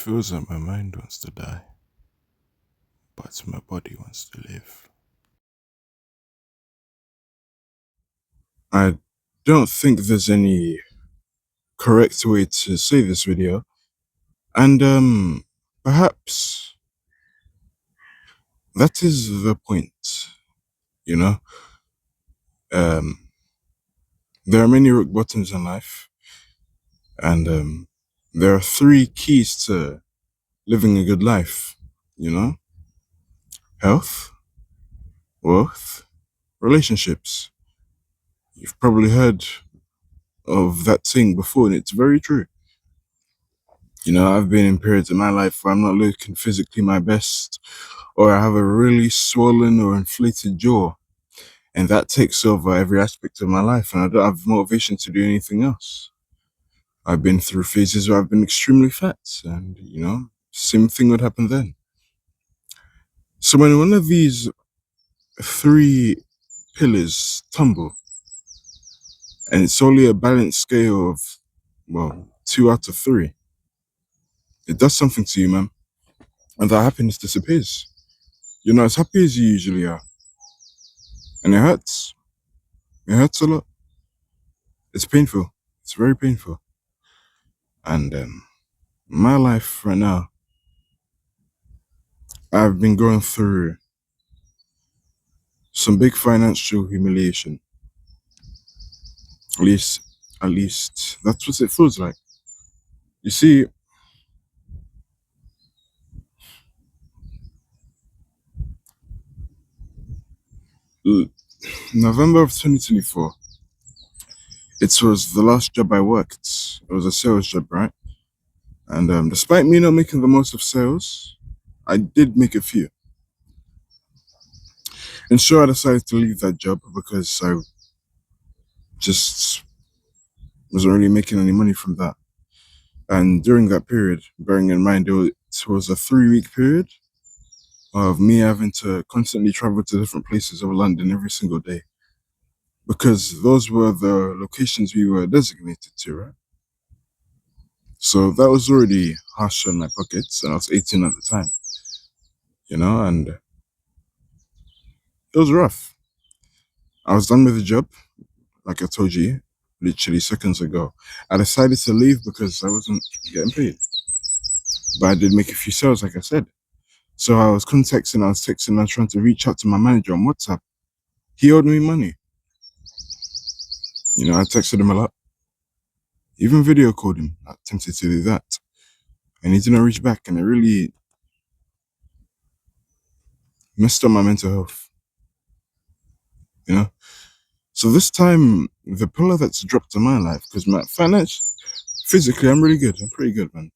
feels like my mind wants to die, but my body wants to live. I don't think there's any correct way to say this video, and perhaps that is the point. You know, um, there are many rock bottoms in life, and there are three keys to living a good life. You know, health, wealth, relationships. You've probably heard of that saying before, and it's very true. You know, I've been in periods of my life where I'm not looking physically my best, or I have a really swollen or inflated jaw, and that takes over every aspect of my life, and I don't have motivation to do anything else. I've been through phases where I've been extremely fat, and same thing would happen then. So when one of these three pillars tumble, and it's only a balanced scale of, well, 2 out of 3, it does something to you, man, and that happiness disappears. You're not as happy as you usually are. And it hurts. It hurts a lot. It's painful. It's very painful. And my life right now, I've been going through some big financial humiliation. At least that's what it feels like. You see, November of 2024, it was the last job I worked. It was a sales job, right? And despite me not making the most of sales, I did make a few. And sure, I decided to leave that job because I just wasn't really making any money from that. And during that period, bearing in mind it was a 3-week period of me having to constantly travel to different places of London every single day, because those were the locations we were designated to, right? So that was already harsh on my pockets, and I was 18 at the time, and it was rough. I was done with the job, like I told you, literally seconds ago. I decided to leave because I wasn't getting paid. But I did make a few sales, like I said. So I was texting, I was trying to reach out to my manager on WhatsApp. He owed me money. I texted him a lot. Even video called him. I attempted to do that. And he didn't reach back, and it really messed up my mental health. So this time, the pillar that's dropped in my life, because my physically, I'm really good. I'm pretty good, man.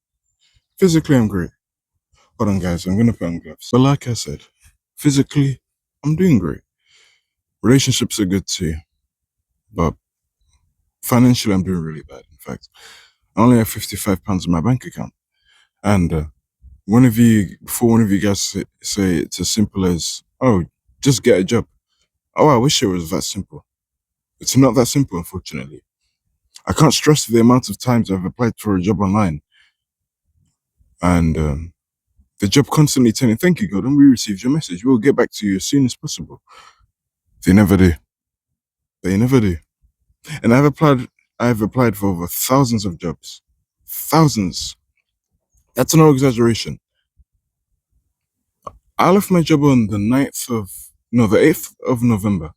Physically, I'm great. Hold on, guys. I'm going to put on gloves. But like I said, physically, I'm doing great. Relationships are good too. But financially, I'm doing really bad. In fact, I only have £55 in my bank account. And one of you guys say it's as simple as, oh, just get a job. Oh, I wish it was that simple. It's not that simple, unfortunately. I can't stress the amount of times I've applied for a job online, and the job constantly telling, thank you, Gordon, we received your message. We'll get back to you as soon as possible. They never do. They never do. And I've applied for over thousands of jobs. Thousands. That's no exaggeration. I left my job on the 8th of November.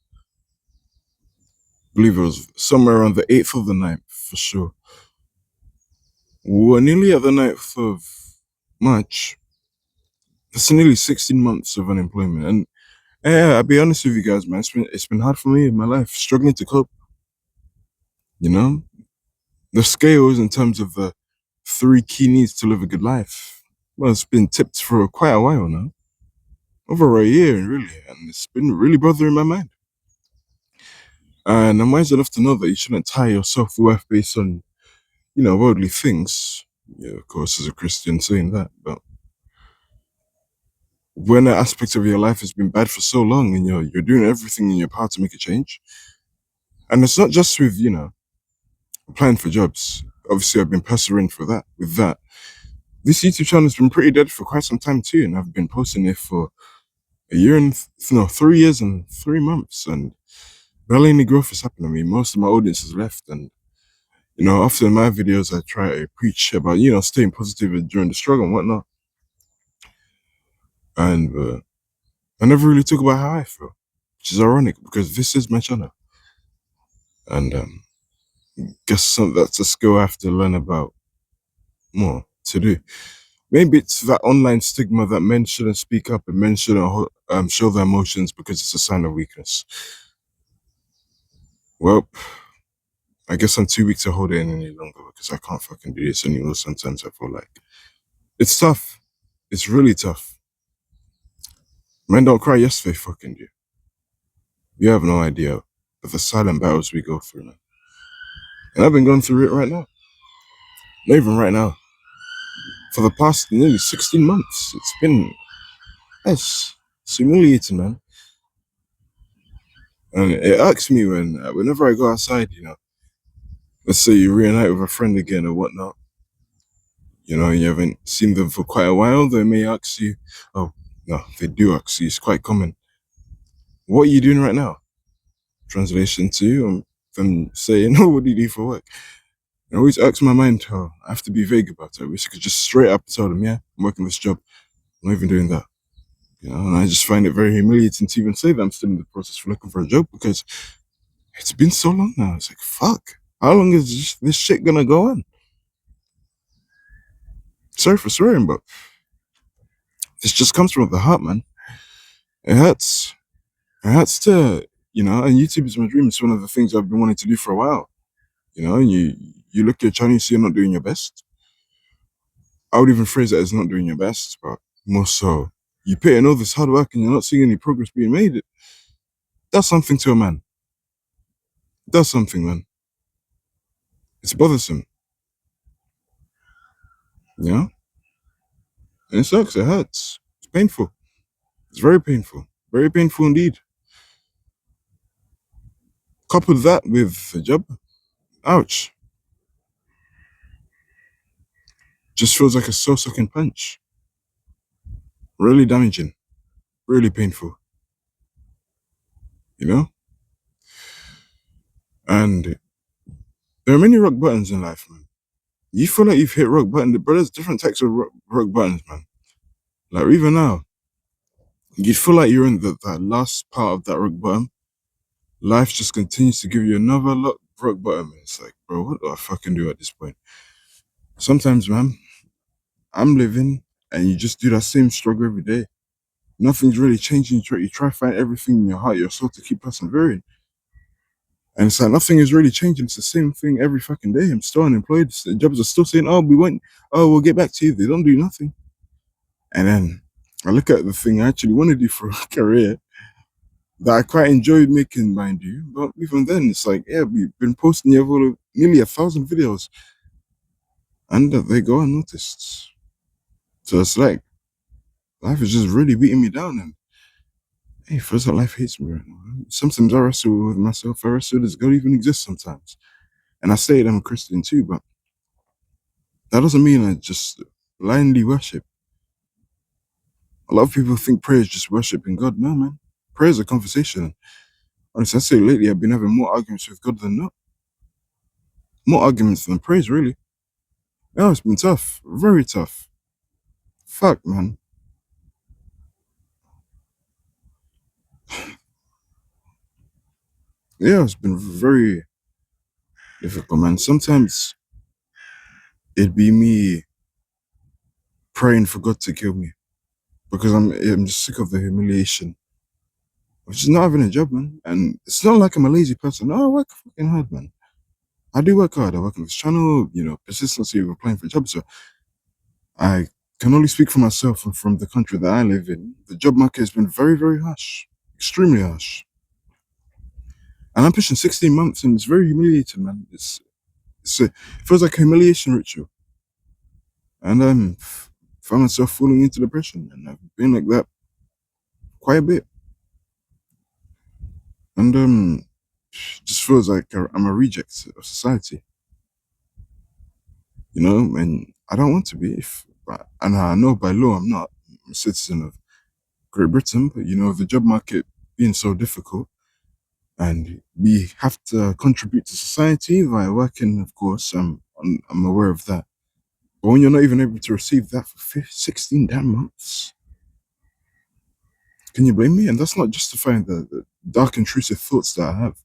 I believe it was somewhere around the 8th of the 9th, for sure. We're nearly at the 9th of March. That's nearly 16 months of unemployment. And yeah, I'll be honest with you guys, man. It's been hard for me in my life, struggling to cope. The scales in terms of the 3 key needs to live a good life, well, it's been tipped for quite a while now. Over a year, really, and it's been really bothering my mind. And I'm wise enough to know that you shouldn't tie your self-worth based on, worldly things. Yeah, of course, as a Christian saying that, but when an aspect of your life has been bad for so long and you're doing everything in your power to make a change, and it's not just with, applying for jobs. Obviously, I've been persevering with that. this YouTube channel has been pretty dead for quite some time too, and I've been posting it for a year and no 3 years and 3 months, and barely any growth is happening. I mean, most of my audience has left, and often in my videos I try to preach about staying positive during the struggle and whatnot, and I never really talk about how I feel, which is ironic because this is my channel, and guess that's a skill I have to learn about more to do. Maybe it's that online stigma that men shouldn't speak up and men shouldn't show their emotions because it's a sign of weakness. Well, I guess I'm too weak to hold it in any longer because I can't fucking do this anymore. Sometimes I feel like it's tough. It's really tough. Men don't cry, yes, they fucking do. You have no idea of the silent battles we go through, man. And I've been going through it right now. Not even right now. For the past nearly 16 months, it's been, it's humiliating, man. And it irks me whenever I go outside, let's say you reunite with a friend again or whatnot, you haven't seen them for quite a while, they may ask you, oh, no, they do ask you, it's quite common. What are you doing right now? Translation to you, them saying, oh, what do you do for work? It always irks my mind how I have to be vague about it. I wish I could just straight up tell them, yeah, I'm working this job. I'm not even doing that. And I just find it very humiliating to even say that I'm still in the process for looking for a job because it's been so long now. It's like, fuck. How long is this shit gonna go on? Sorry for swearing, but this just comes from the heart, man. It hurts. It hurts and YouTube is my dream. It's one of the things I've been wanting to do for a while. You look at your channel, you see you're not doing your best. I would even phrase it as not doing your best, but more so, you put in all this hard work and you're not seeing any progress being made. It does something to a man. It does something, man. It's bothersome. You know? And it sucks, it hurts. It's painful. It's very painful. Very painful indeed. Couple that with a job, ouch. Just feels like a soul-sucking punch. Really damaging. Really painful. You know? And there are many rock buttons in life, man. You feel like you've hit rock bottom, but there's different types of rock buttons, man. Like even now, you feel like you're in that last part of that rock bottom. Life just continues to give you another rock bottom. It's like, bro, what do I fucking do at this point? Sometimes, man, I'm living and you just do that same struggle every day. Nothing's really changing. You try to find everything in your heart, your soul to keep persevering. And it's like nothing is really changing. It's the same thing every fucking day. I'm still unemployed. The jobs are still saying, we'll get back to you. They don't do nothing. And then I look at the thing I actually want to do for a career that I quite enjoyed making, mind you. But even then, it's like, yeah, we've been posting nearly 1,000 videos, and they go unnoticed. So it's like life is just really beating me down, and hey, feels like life hates me right now. Sometimes I wrestle with myself. I wrestle, does God even exist sometimes? And I say that I'm a Christian too, but that doesn't mean I just blindly worship. A lot of people think prayer is just worshiping God. No, man. Prayer is a conversation. Honestly, I say lately I've been having more arguments with God than not. More arguments than praise, really. Yeah, it's been tough. Very tough. Fuck, man. Yeah, it's been very difficult, man. Sometimes it'd be me praying for God to kill me because I'm just sick of the humiliation of just not having a job, man. And it's not like I'm a lazy person. No, I work fucking hard, man. I do work hard. I work on this channel, persistency of applying for jobs. So I can only speak for myself and from the country that I live in. The job market has been very, very harsh, extremely harsh. And I'm pushing 16 months and it's very humiliating, man. It feels like a humiliation ritual. And found myself falling into depression. And I've been like that quite a bit. And just feels like I'm a reject of society. And I don't want to be. And I know by law I'm not a citizen of Great Britain, but the job market being so difficult, and we have to contribute to society via working, of course. I'm aware of that. But when you're not even able to receive that for 16 damn months, can you blame me? And that's not justifying the dark, intrusive thoughts that I have.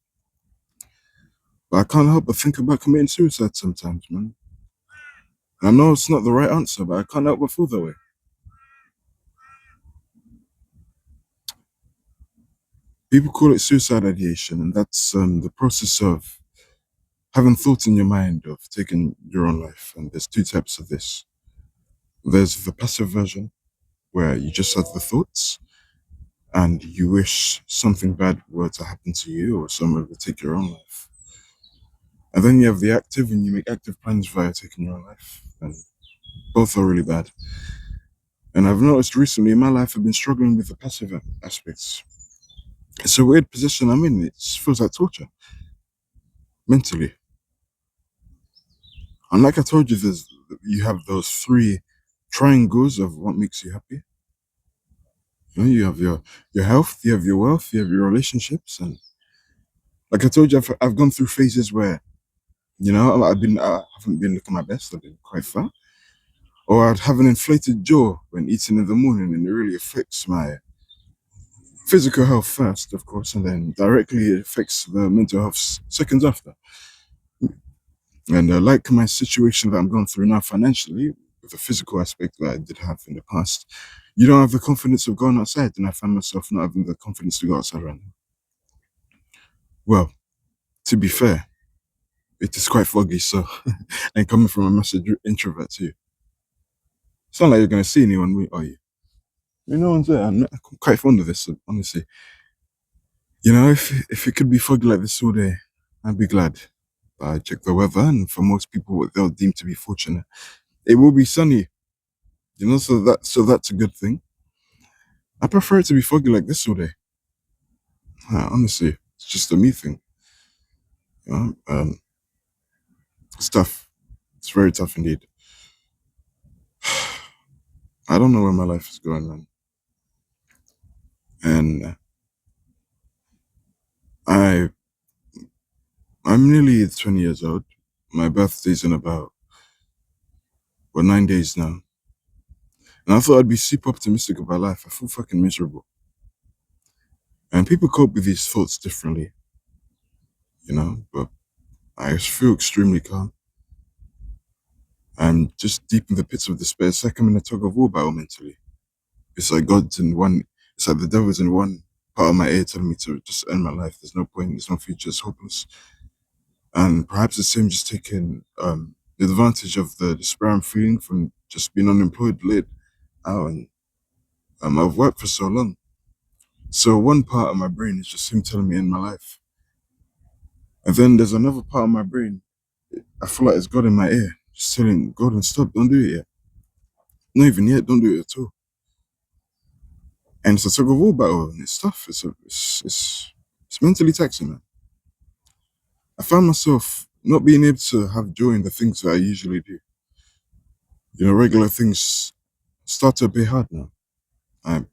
But I can't help but think about committing suicide sometimes, man. And I know it's not the right answer, but I can't help but feel that way. People call it suicide ideation, and that's the process of having thoughts in your mind of taking your own life. And there's two types of this. There's the passive version, where you just have the thoughts and you wish something bad were to happen to you or someone would take your own life. And then you have the active, and you make active plans via taking your own life. And both are really bad. And I've noticed recently in my life, I've been struggling with the passive aspects. It's a weird position I'm in. It feels like torture mentally. And like I told you, you have those three triangles of what makes you happy. You have your health, you have your wealth, you have your relationships, and like I told you, I've gone through phases where I haven't been looking my best. I've been quite fat, or I'd have an inflated jaw when eating in the morning, and it really affects my physical health first, of course, and then directly it affects the mental health seconds after. And like my situation that I'm going through now financially, with the physical aspect that I did have in the past, you don't have the confidence of going outside, and I find myself not having the confidence to go outside right now. Well, to be fair, it is quite foggy, so and coming from a massive introvert too, it's not like you're going to see anyone, are you? No one's there. I'm quite fond of this, honestly. If it could be foggy like this all day, I'd be glad. But I check the weather, and for most people, what they'll deem to be fortunate, it will be sunny. So that's a good thing. I prefer it to be foggy like this all day. Honestly, it's just a me thing. It's tough. It's very tough indeed. I don't know where my life is going, man. And I I'm nearly 20 years old. My birthday's in about 9 days now. And I thought I'd be super optimistic about life. I feel fucking miserable. And people cope with these thoughts differently, but I feel extremely calm. I'm just deep in the pits of despair. It's like I'm in a tug of war battle mentally. It's like it's like the devil's in one part of my ear telling me to just end my life. There's no point, there's no future, it's hopeless. And perhaps the same just taking the advantage of the despair I'm feeling from just being unemployed late out, and I've worked for so long. So one part of my brain is just him telling me in my life. And then there's another part of my brain, I feel like it's God in my ear, just telling Gordon, stop, don't do it yet. Not even yet, don't do it at all. And it's a tug of war battle, and it's tough. It's mentally taxing, man. I find myself not being able to have joy in the things that I usually do. Regular things start to be hard now. I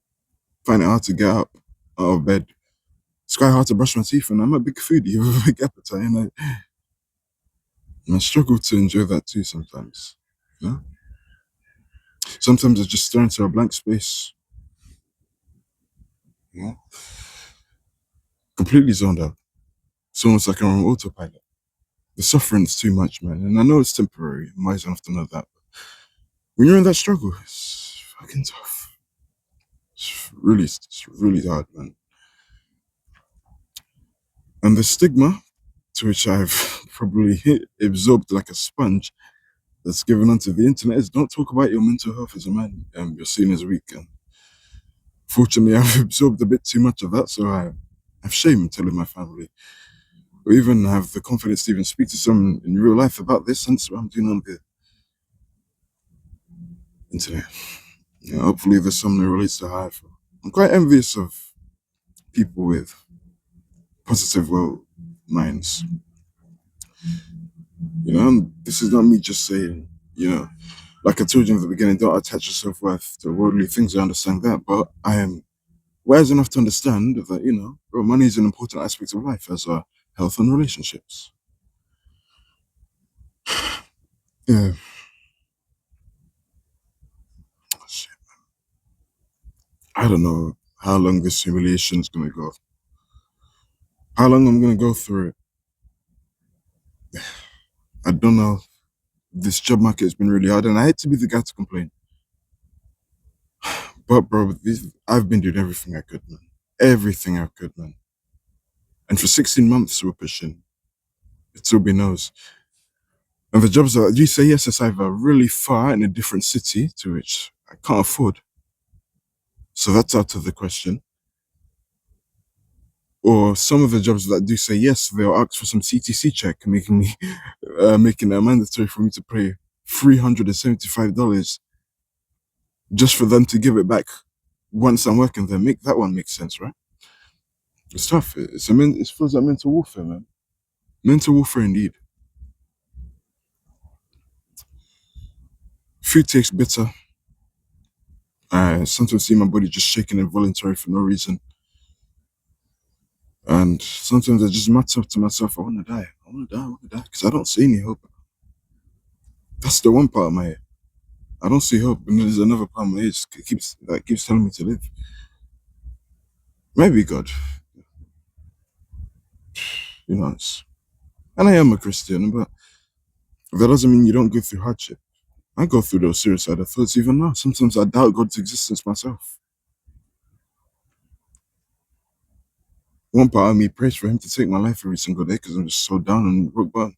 find it hard to get up out of bed. It's quite hard to brush my teeth, and I'm a big foodie with a big appetite, and I struggle to enjoy that too sometimes. You know? Sometimes I just stare into a blank space, you know, completely zoned out. It's almost like I'm on autopilot. The suffering's too much, man, and I know it's temporary. I'm wise enough to know that. When you're in that struggle, it's fucking tough. It's really hard, man. And the stigma to which I've probably absorbed like a sponge that's given onto the internet is don't talk about your mental health as a man. You're seen as weak. And fortunately, I've absorbed a bit too much of that, so I have shame in telling my family, or even have the confidence to even speak to someone in real life about this. And that's what I'm doing on the internet. Hopefully, there's someone who relates to how I feel. I'm quite envious of people with positive well minds. This is not me just saying, Like I told you in the beginning, don't attach your self worth to worldly things. I understand that, but I am wise enough to understand that bro, money is an important aspect of life, as are health and relationships. Yeah, shit. I don't know how long this humiliation is gonna go. How long I'm gonna go through it. I don't know. This job market has been really hard, and I hate to be the guy to complain, but bro, I've been doing everything I could, man. Everything I could, man. And for 16 months we're pushing. It's all be knows. And the jobs that you say yes, it's either really far in a different city to which I can't afford. So that's out of the question. Or some of the jobs that do say yes, they'll ask for some CTC check, making me making it mandatory for me to pay $375 just for them to give it back once I'm working there. Make that one make sense, right? It's tough. It feels like mental warfare, man. Mental warfare indeed. Food tastes bitter. I sometimes see my body just shaking involuntarily for no reason. And sometimes I just mutter to myself, I want to die. I want to die. I want to die. Because I don't see any hope. That's the one part of my head. I don't see hope. And there's another part of my head that keeps telling me to live. Maybe God, you know. And I am a Christian, but that doesn't mean you don't go through hardship. I go through those suicidal thoughts even now. Sometimes I doubt God's existence myself. One part of me prays for him to take my life every single day because I'm just so down and rock bottom.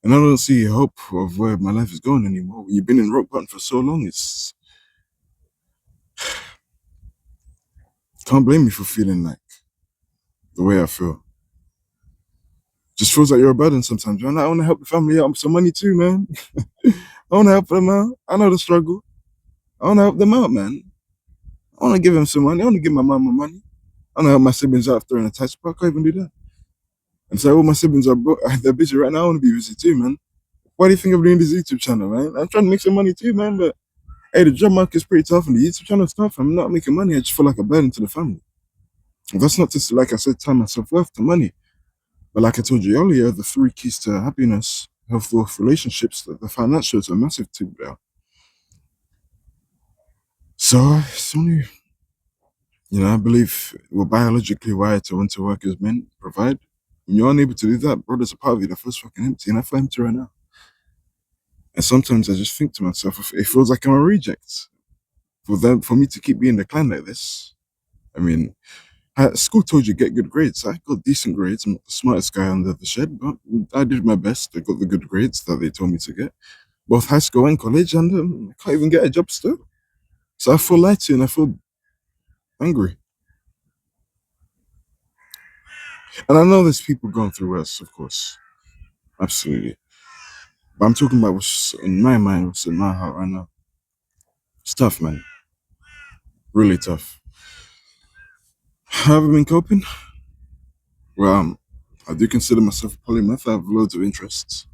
And I don't see hope of where my life is going anymore. When you've been in rock bottom for so long, it's can't blame me for feeling like the way I feel. Just feels like you're a burden sometimes, man. I want to help the family out with some money too, man. I want to help them out. I know the struggle. I want to help them out, man. I want to give them some money. I want to give my mom money. I want to help my siblings out throwing a touch, but I can't even do that. And so all my siblings are they're busy right now. I want to be busy too, man. Why do you think I'm doing this YouTube channel, man? I'm trying to make some money too, man. But hey, the job market is pretty tough and the YouTube channel is tough. I'm not making money. I just feel like a burden to the family. And that's not just, like I said, time myself worth to money. But like I told you earlier, the three keys to happiness, health, wealth, relationships, the financials are massive too, bro. So it's only, I believe we're biologically wired to want to work as men, provide. When you're unable to do that, bro, there's a part of you that feels fucking empty, and I feel empty right now. And sometimes I just think to myself, it feels like I'm a reject. For me to keep being declined like this. I mean, school told you get good grades. I got decent grades. I'm not the smartest guy under the shed, but I did my best. I got the good grades that they told me to get, both high school and college, and I can't even get a job still. So I feel light and I feel angry. And I know there's people going through worse, of course. Absolutely. But I'm talking about what's in my mind, what's in my heart right now. It's tough, man. Really tough. Have I been coping? Well, I do consider myself a polymath. I have loads of interests.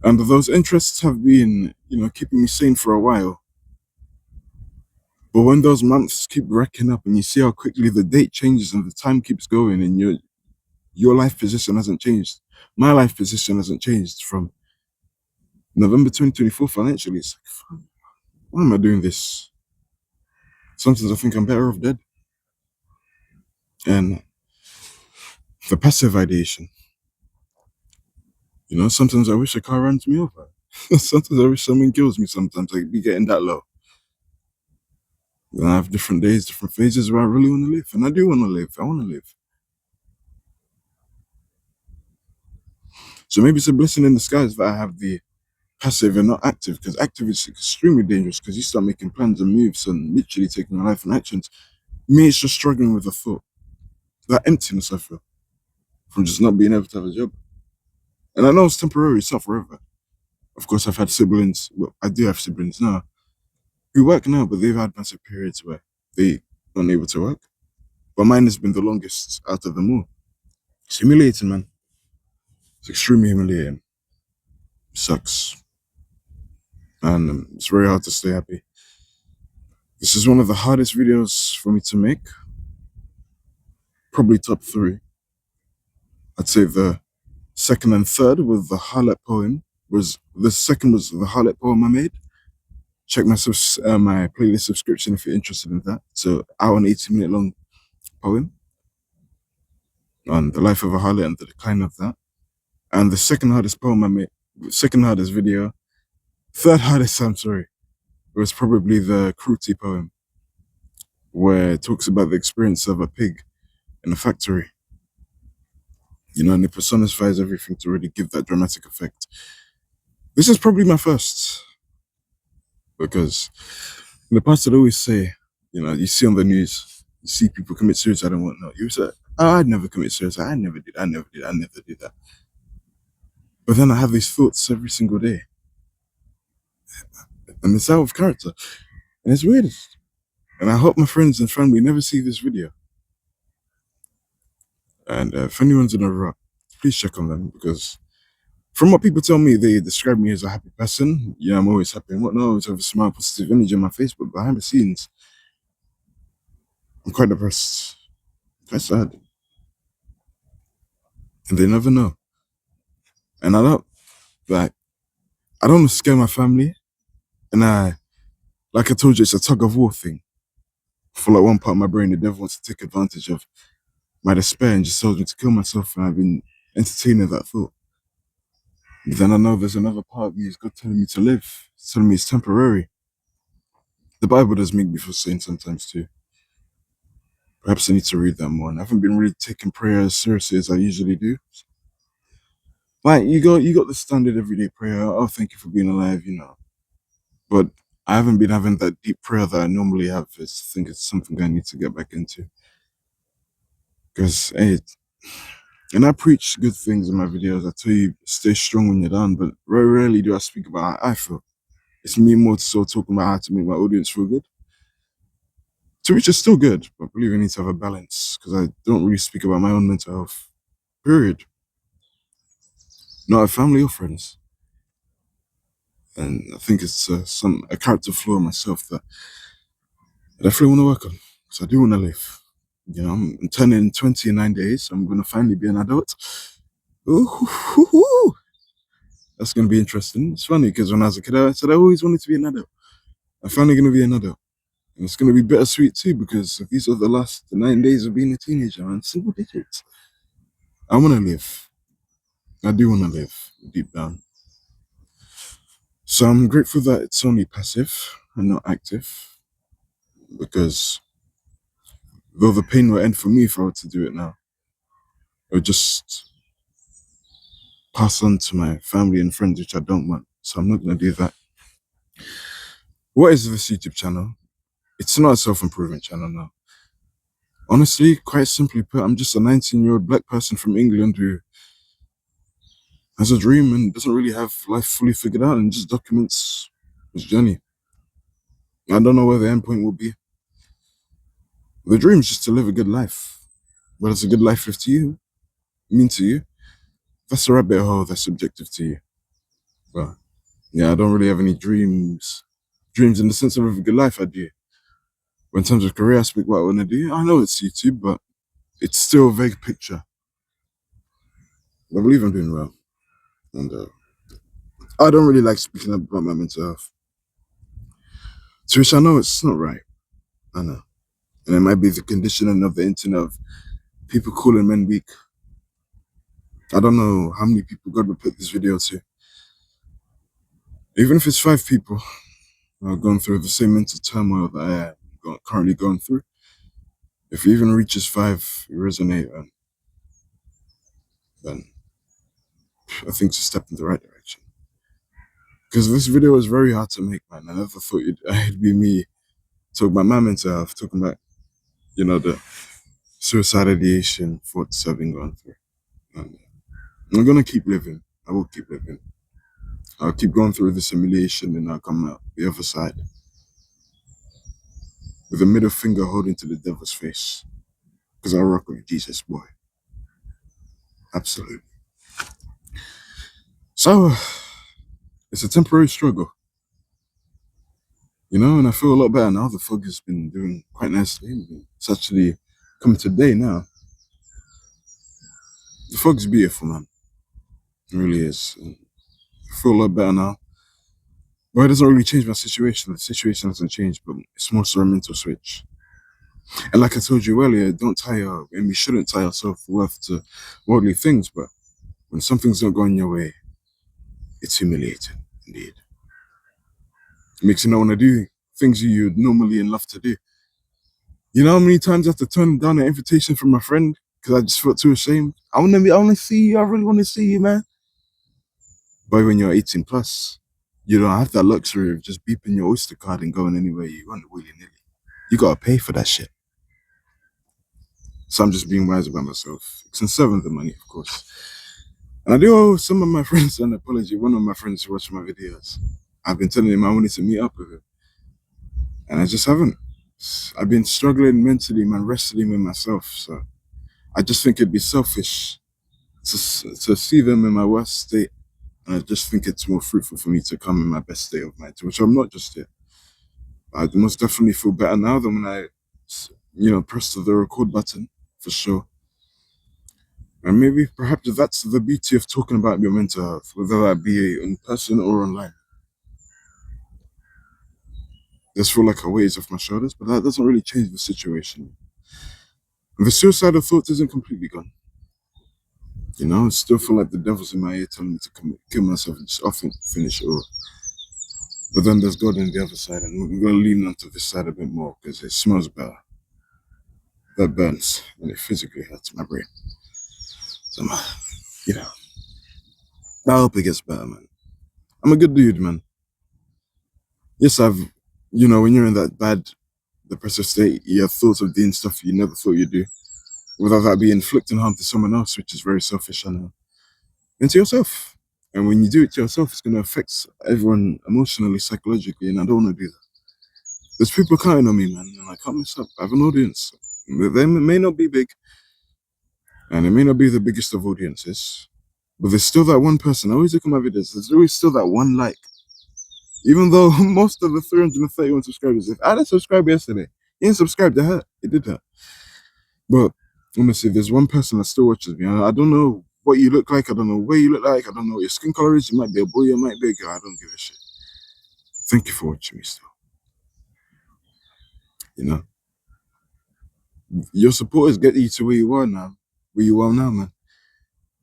And those interests have been, keeping me sane for a while. But when those months keep racking up and you see how quickly the date changes and the time keeps going and your life position hasn't changed. My life position hasn't changed from November 2024 financially. It's like, fuck, why am I doing this? Sometimes I think I'm better off dead. And the passive ideation, sometimes I wish a car runs me over. Sometimes I wish someone kills me sometimes. Like be getting that low. Then I have different days, different phases where I really want to live. And I do want to live. I want to live. So maybe it's a blessing in disguise that I have the passive and not active, because active is extremely dangerous because you start making plans and moves and literally taking your life in actions. Me, it's just struggling with the thought, that emptiness I feel from just not being able to have a job. And I know it's temporary, it's not forever. Of course, I've had siblings, well, I do have siblings now, who work now, but they've had massive periods where they aren't able to work. But mine has been the longest out of them all. It's humiliating, man. It's extremely humiliating. It sucks. and it's very hard to stay happy. This is one of the hardest videos for me to make, probably top three. I'd say the second and third was the highlight poem. Was the second was the highlight poem I made. Check my playlist subscription if you're interested in that. So, hour and 80-minute long poem on the life of a harlot and the decline of that. And the second hardest poem I made, second hardest video, third hardest, I'm sorry, was probably the cruelty poem, where it talks about the experience of a pig in a factory. And it personifies everything to really give that dramatic effect. This is probably my first, because in the past I'd always say, you see on the news, you see people commit suicide and whatnot. You say, oh, I'd never commit suicide. I never did. I never did that. But then I have these thoughts every single day. And it's out of character. And it's weird. And I hope my friends and family never see this video. And if anyone's in a rut, please check on them, because from what people tell me, they describe me as a happy person. Yeah, I'm always happy and whatnot. I always have a smile, positive energy on my face, but behind the scenes, I'm quite depressed. Quite sad. And they never know. And I don't want to scare my family. And like I told you, it's a tug of war thing. For like one part of my brain, the devil wants to take advantage of my despair and just tells me to kill myself, and I've been entertaining that thought. But then I know there's another part of me, is God telling me to live. It's telling me it's temporary. The Bible does make me feel sane sometimes too. Perhaps I need to read that more. And I haven't been really taking prayer as seriously as I usually do. Like you got the standard everyday prayer. Oh, thank you for being alive. But I haven't been having that deep prayer that I normally have. I think it's something I need to get back into. Because and I preach good things in my videos. I tell you, stay strong when you're down. But very rarely do I speak about how I feel. It's me more so talking about how to make my audience feel good. To which is still good, but I believe I need to have a balance, because I don't really speak about my own mental health. Period. Not with family or friends. And I think it's a character flaw in myself that I definitely want to work on, because I do want to live. I'm turning 20 in 9 days. So I'm going to finally be an adult. Ooh, that's going to be interesting. It's funny because when I was a kid, I said I always wanted to be an adult. I'm finally going to be an adult. And it's going to be bittersweet too, because these are the last 9 days of being a teenager, man. Single digits. I want to live. I do want to live deep down. So I'm grateful that it's only passive and not active, because though the pain will end for me if I were to do it now, it would just pass on to my family and friends, which I don't want. So I'm not going to do that. What is this YouTube channel? It's not a self-improvement channel now. Honestly, quite simply put, I'm just a 19-year-old black person from England who has a dream and doesn't really have life fully figured out, and just documents his journey. I don't know where the end point will be. The dream is just to live a good life. What does a good life live to you mean to you? That's a rabbit hole that's subjective to you. But yeah, I don't really have any dreams. Dreams in the sense of a good life, I do. But in terms of career aspect, what I want to do, I know it's YouTube, but it's still a vague picture. I believe I'm doing well. And I don't really like speaking about my mental health. To which I know it's not right. I know. And it might be the conditioning of the internet of people calling men weak. I don't know how many people God would put this video to. Even if it's 5 people going through the same mental turmoil that I am currently going through, if it even reaches 5, you resonate, then I think it's a step in the right direction. Because this video was very hard to make, man. I never thought it'd be me talking about my mental health, talking about, the suicide ideation thoughts I've been going through. And I'm gonna keep living. I will keep living. I'll keep going through this humiliation, and I'll come out the other side with a middle finger holding to the devil's face. Because I rock with Jesus, boy. Absolutely. So, it's a temporary struggle. And I feel a lot better now. The fog has been doing quite nicely. It's actually come today now. The fog's beautiful, man. It really is. I feel a lot better now. But it doesn't really change my situation. The situation hasn't changed, but it's more so a mental switch. And like I told you earlier, don't and we shouldn't tie our self-worth to worldly things, but when something's not going your way, it's humiliating, indeed. It makes you not want to do things you'd normally love to do. You know how many times I have to turn down an invitation from my friend because I just felt too ashamed? I want to see you. I really want to see you, man. But when you're 18 plus, you don't have that luxury of just beeping your Oyster card and going anywhere you want willy-nilly. You gotta pay for that shit. So I'm just being wise about myself, conserving the money, of course. And I do owe some of my friends an apology. One of my friends who watched my videos, I've been telling him I wanted to meet up with him, and I just haven't. I've been struggling mentally, man, wrestling with myself. So I just think it'd be selfish to see them in my worst state. And I just think it's more fruitful for me to come in my best state of mind, which I'm not just yet. I most definitely feel better now than when I pressed the record button, for sure. And maybe perhaps that's the beauty of talking about your mental health, whether that be in person or online. Just feel like a weight is off my shoulders, but that doesn't really change the situation. The suicidal thought isn't completely gone. I still feel like the devil's in my ear telling me to kill myself and just often finish it all. But then there's God on the other side, and we're going to lean onto this side a bit more because it smells better. That burns, and it physically hurts my brain. So, you know, I hope it gets better, man. I'm a good dude, man. Yes, when you're in that bad, depressive state, you have thoughts of doing stuff you never thought you'd do, without that be inflicting harm to someone else, which is very selfish, and to yourself. And when you do it to yourself, it's going to affect everyone emotionally, psychologically, and I don't want to do that. There's people counting on me, man, and I can't mess up. I have an audience. They may not be big, and it may not be the biggest of audiences, but there's still that one person. I always look at my videos, there's always still that one like. Even though most of the 331 subscribers, if I had subscribed yesterday, he didn't subscribe to her. It did that. But honestly, there's one person that still watches me. I don't know what you look like. I don't know where you look like. I don't know what your skin color is. You might be a boy, you might be a girl. I don't give a shit. Thank you for watching me still. You know, your supporters get you to where you are now, man.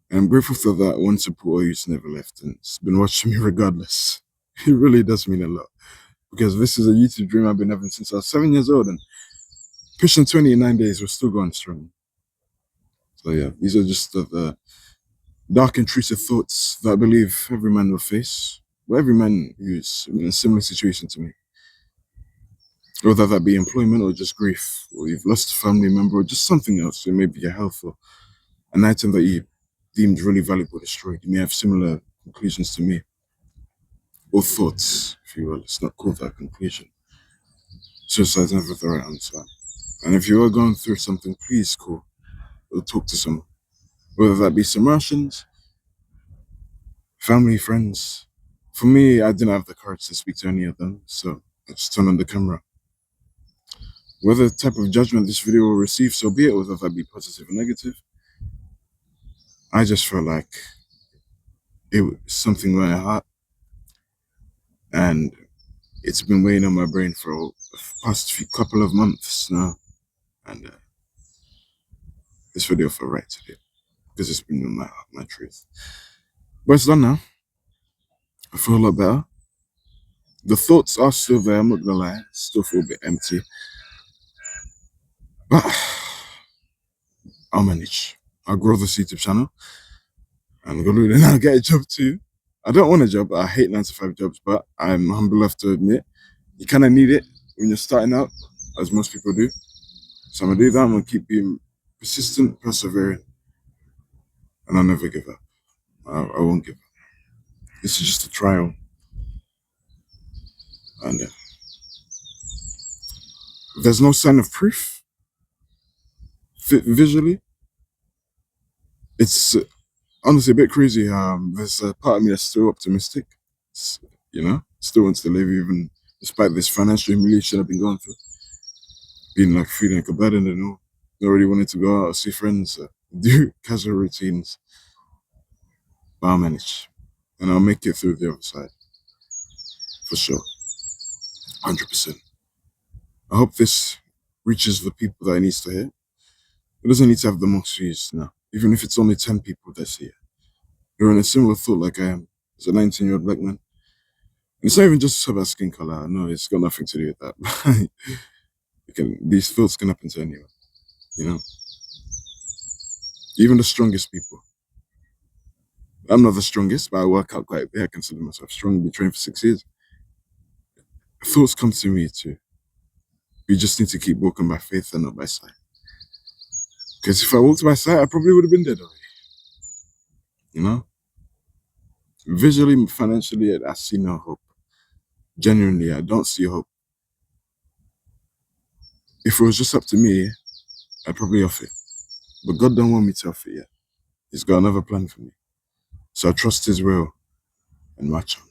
And I'm grateful for that one supporter who's never left and it's been watching me regardless. It really does mean a lot because this is a YouTube dream I've been having since I was 7 years old and pushing 20 in 9 days. We're still going strong. So yeah, these are just the dark, intrusive thoughts that I believe every man will face. Well, every man who's in a similar situation to me. Whether that be employment or just grief, or you've lost a family member, or just something else. It may be your health or an item that you deemed really valuable destroyed. You may have similar conclusions to me, or thoughts, if you will. It's not called that conclusion. Suicide's never the right answer. And if you are going through something, please call or talk to someone. Whether that be Samaritans, family, friends. For me, I didn't have the courage to speak to any of them, so I just turned on the camera. Whether type of judgment this video will receive, so be it, whether that be positive or negative. I just felt like it was something in my heart, and it's been weighing on my brain for the past couple of months now, and this video felt right to do because it's been my truth. But it's done now. I feel a lot better. The thoughts are still there, I'm not gonna lie. Still feel a bit empty. But I'll manage. I'll grow this YouTube channel. And then I'll get a job too. I don't want a job. I hate 9 to 5 jobs, but I'm humble enough to admit you kind of need it when you're starting out, as most people do. So I'm gonna do that. I'm gonna keep being persistent, persevering, and I'll never give up. I won't give up. This is just a trial, and there's no sign of proof visually. It's honestly a bit crazy. There's a part of me that's still optimistic. Still wants to live even despite this financial humiliation I've been going through, being like feeling like a burden and all, not really wanting to go out, see friends, do casual routines, but I'll manage. And I'll make it through the other side, for sure, 100%. I hope this reaches the people that it needs to hear. It doesn't need to have the most views now, even if it's only 10 people that see it. You're in a similar thought like I am, as a 19-year-old black man. And it's not even just about skin color. No, it's got nothing to do with that. These thoughts can happen to anyone, you know? Even the strongest people. I'm not the strongest, but I work out quite a bit. I consider myself strong. Been trained for 6 years. Thoughts come to me too. We just need to keep walking by faith and not by sight. Because if I walked by sight, I probably would have been dead already. You know? Visually, financially, I see no hope. Genuinely, I don't see hope. If it was just up to me, I'd probably off it. But God don't want me to off it yet. He's got another plan for me. So I trust His will and march on.